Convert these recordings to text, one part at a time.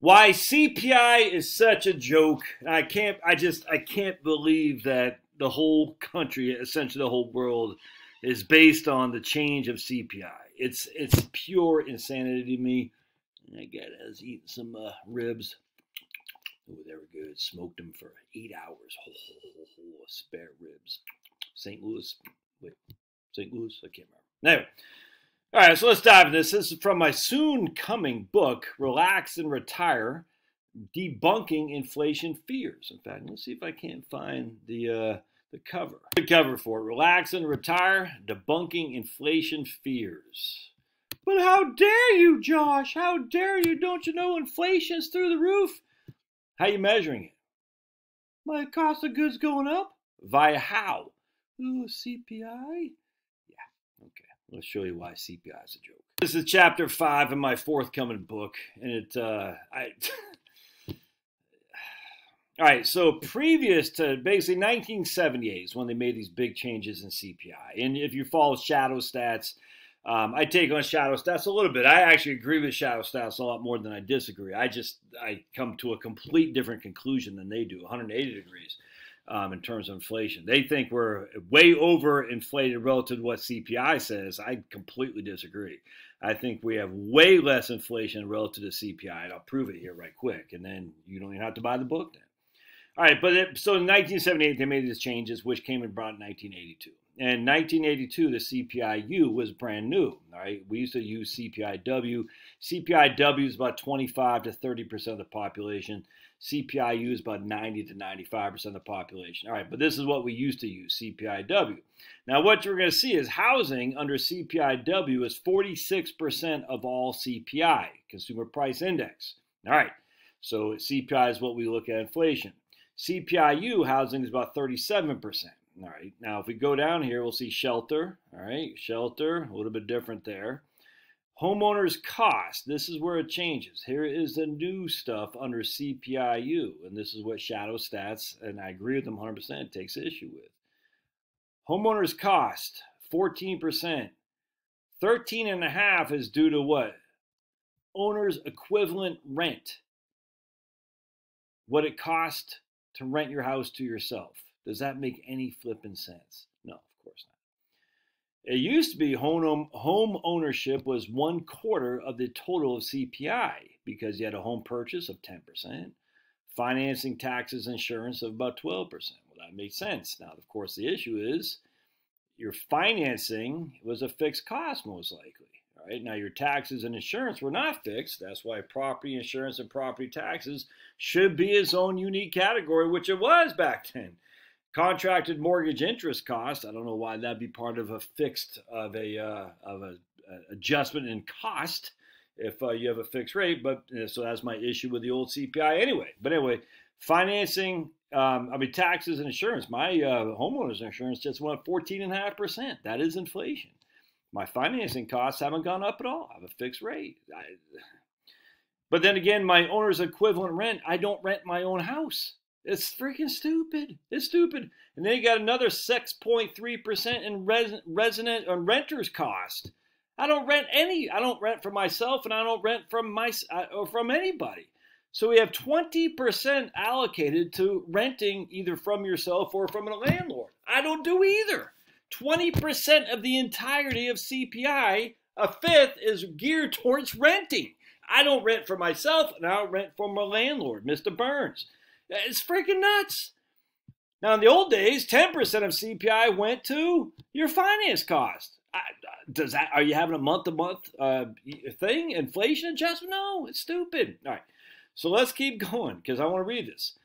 Why CPI is such a joke. I can't believe that the whole country, essentially the whole world, is based on the change of CPI. It's pure insanity to me. I was eating some ribs. Oh, they were good. Smoked them for 8 hours. Spare ribs. St. Louis. Wait, St. Louis? I can't remember. Anyway. All right, so let's dive into this. This is from my soon-coming book, Relax and Retire, Debunking Inflation Fears. In fact, let's see if I can't find the cover. The cover for it, Relax and Retire, Debunking Inflation Fears. But how dare you, Josh? How dare you? Don't you know inflation's through the roof? How are you measuring it? My cost of goods going up? Via how? Ooh, CPI? Yeah, okay. I'll show you why CPI is a joke. This is chapter 5 in my forthcoming book, and all right, so previous to basically 1978 is when they made these big changes in CPI. And if you follow shadow stats, I take on shadow stats a little bit. I actually agree with shadow stats a lot more than I disagree. I come to a complete different conclusion than they do, 180 degrees. In terms of inflation. They think we're way over inflated relative to what CPI says. I completely disagree. I think we have way less inflation relative to CPI, and I'll prove it here right quick, and then you don't even have to buy the book then. All right, so in 1978, they made these changes, which came and brought in 1982. In 1982, the CPI-U was brand new. All right, we used to use CPI-W. CPI-W is about 25 to 30% of the population. CPI-U is about 90 to 95% of the population. All right, but this is what we used to use, CPI-W. Now, what you're going to see is housing under CPI-W is 46% of all CPI, Consumer Price Index. All right, so CPI is what we look at inflation. CPI-U housing is about 37%. All right, now if we go down here, we'll see shelter. All right, shelter, a little bit different there. Homeowners cost, this is where it changes. Here is the new stuff under CPI-U, and this is what shadow stats, and I agree with them 100%, takes issue with. Homeowners cost, 14%. 13.5% is due to what? Owner's equivalent rent. What it costs to rent your house to yourself. Does that make any flipping sense? No, of course not. It used to be home ownership was 1/4 of the total of CPI because you had a home purchase of 10%, financing, taxes, insurance of about 12%. Well, that makes sense. Now, of course, the issue is your financing was a fixed cost most likely. All right, now your taxes and insurance were not fixed. That's why property insurance and property taxes should be its own unique category, which it was back then. Contracted mortgage interest cost, I don't know why that'd be part of a fixed, of a adjustment in cost if you have a fixed rate, but so that's my issue with the old CPI anyway. But anyway, financing, taxes and insurance. My homeowner's insurance just went up 14.5%. That is inflation. My financing costs haven't gone up at all. I have a fixed rate. But then again, my owner's equivalent rent, I don't rent my own house. It's freaking stupid. It's stupid. And then you got another 6.3% in resident or renter's cost. I don't rent for myself, and I don't rent from from anybody. So we have 20% allocated to renting either from yourself or from a landlord. I don't do either. 20% of the entirety of CPI, a fifth, is geared towards renting. I don't rent for myself, and I don't rent from a landlord, Mr. Burns. It's freaking nuts. Now, in the old days, 10% of CPI went to your finance cost. Are you having a month-to-month thing, inflation adjustment? No, it's stupid. All right, so let's keep going because I want to read this.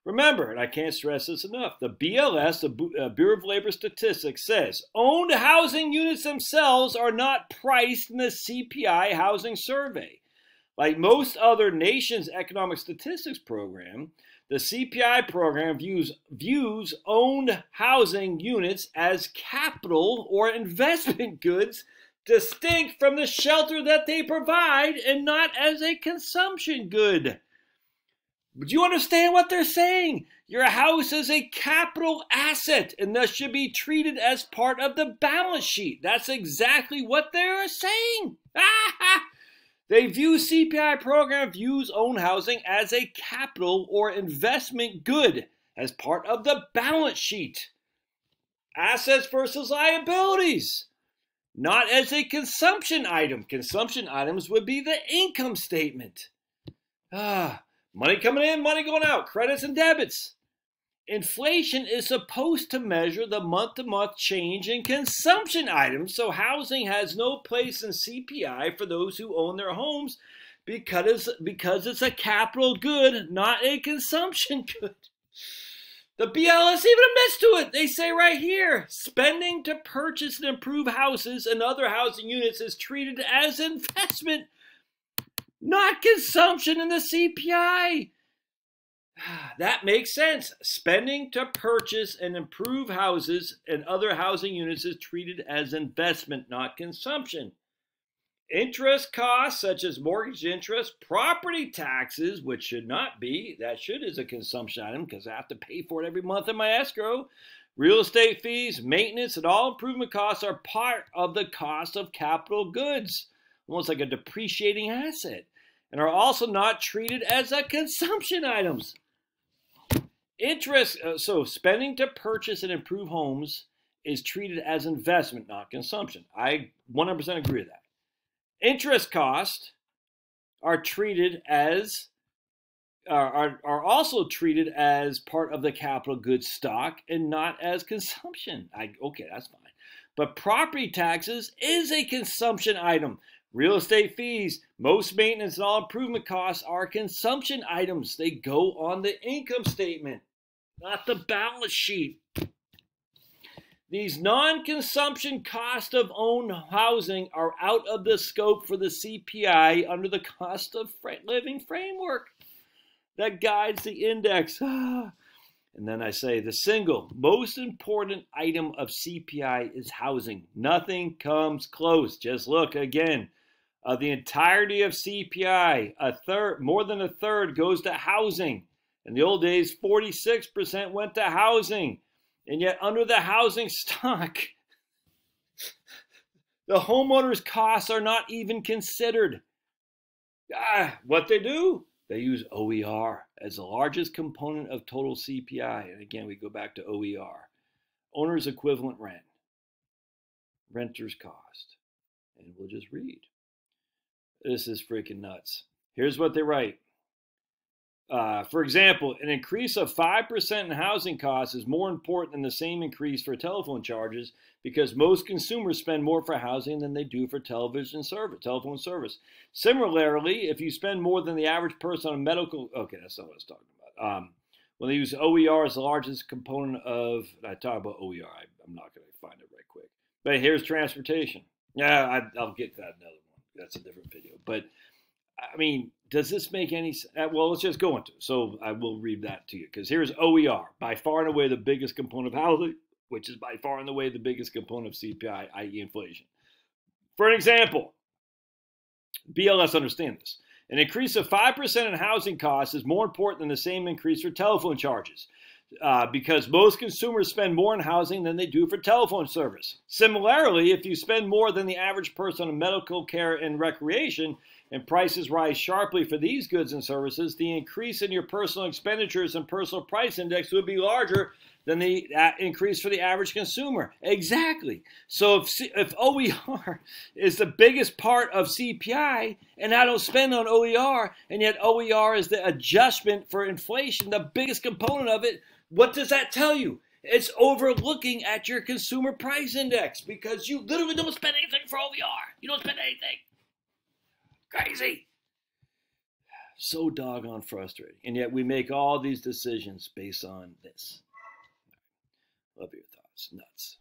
Remember, and I can't stress this enough, the BLS, the Bureau of Labor Statistics, says owned housing units themselves are not priced in the CPI housing survey. Like most other nations' economic statistics program, the CPI program views owned housing units as capital or investment goods distinct from the shelter that they provide and not as a consumption good. Do you understand what they're saying? Your house is a capital asset and thus should be treated as part of the balance sheet. That's exactly what they're saying. They view CPI program views own housing as a capital or investment good as part of the balance sheet. Assets versus liabilities, not as a consumption item. Consumption items would be the income statement. Money coming in, money going out, credits and debits. Inflation is supposed to measure the month-to-month change in consumption items, so housing has no place in CPI for those who own their homes because it's a capital good, not a consumption good. The BLS even admits to it. They say right here, spending to purchase and improve houses and other housing units is treated as investment, not consumption in the CPI. That makes sense. Spending to purchase and improve houses and other housing units is treated as investment, not consumption. Interest costs such as mortgage interest, property taxes, which should not be, that should is a consumption item because I have to pay for it every month in my escrow. Real estate fees, maintenance, and all improvement costs are part of the cost of capital goods, almost like a depreciating asset, and are also not treated as a consumption items. Interest, so spending to purchase and improve homes is treated as investment, not consumption. I 100% agree with that. Interest costs are treated as are also treated as part of the capital goods stock and not as consumption. Okay, that's fine. But property taxes is a consumption item. Real estate fees, most maintenance and all improvement costs are consumption items. They go on the income statement, not the balance sheet. These non-consumption costs of owned housing are out of the scope for the CPI under the cost of living framework that guides the index. And then I say the single most important item of CPI is housing. Nothing comes close. Just look again. Of the entirety of CPI, more than a third goes to housing. In the old days, 46% went to housing. And yet under the housing stock, the homeowner's costs are not even considered. What they do? They use OER as the largest component of total CPI. And again, we go back to OER. Owner's equivalent rent. Renter's cost. And we'll just read. This is freaking nuts. Here's what they write. For example, an increase of 5% in housing costs is more important than the same increase for telephone charges because most consumers spend more for housing than they do for telephone service. Similarly, if you spend more than the average person on medical, okay, that's not what I was talking about. When they use OER as the largest component of, I talk about OER, I'm not going to find it right quick. But here's transportation. Yeah, I'll get to that another one. That's a different video. But I mean, does this make any sense? Well, let's just go into it. So I will read that to you because here's OER, by far and away the biggest component of housing, which is by far and away the biggest component of CPI, i.e. inflation. For an example, BLS understand this. An increase of 5% in housing costs is more important than the same increase for telephone charges because most consumers spend more on housing than they do for telephone service. Similarly, if you spend more than the average person on medical care and recreation, and prices rise sharply for these goods and services, the increase in your personal expenditures and personal price index would be larger than the increase for the average consumer. Exactly. So if OER is the biggest part of CPI, and I don't spend on OER, and yet OER is the adjustment for inflation, the biggest component of it, what does that tell you? It's overlooking at your consumer price index because you literally don't spend anything for OER. You don't spend anything. Crazy. So doggone frustrating. And yet we make all these decisions based on this. Love your thoughts. Nuts.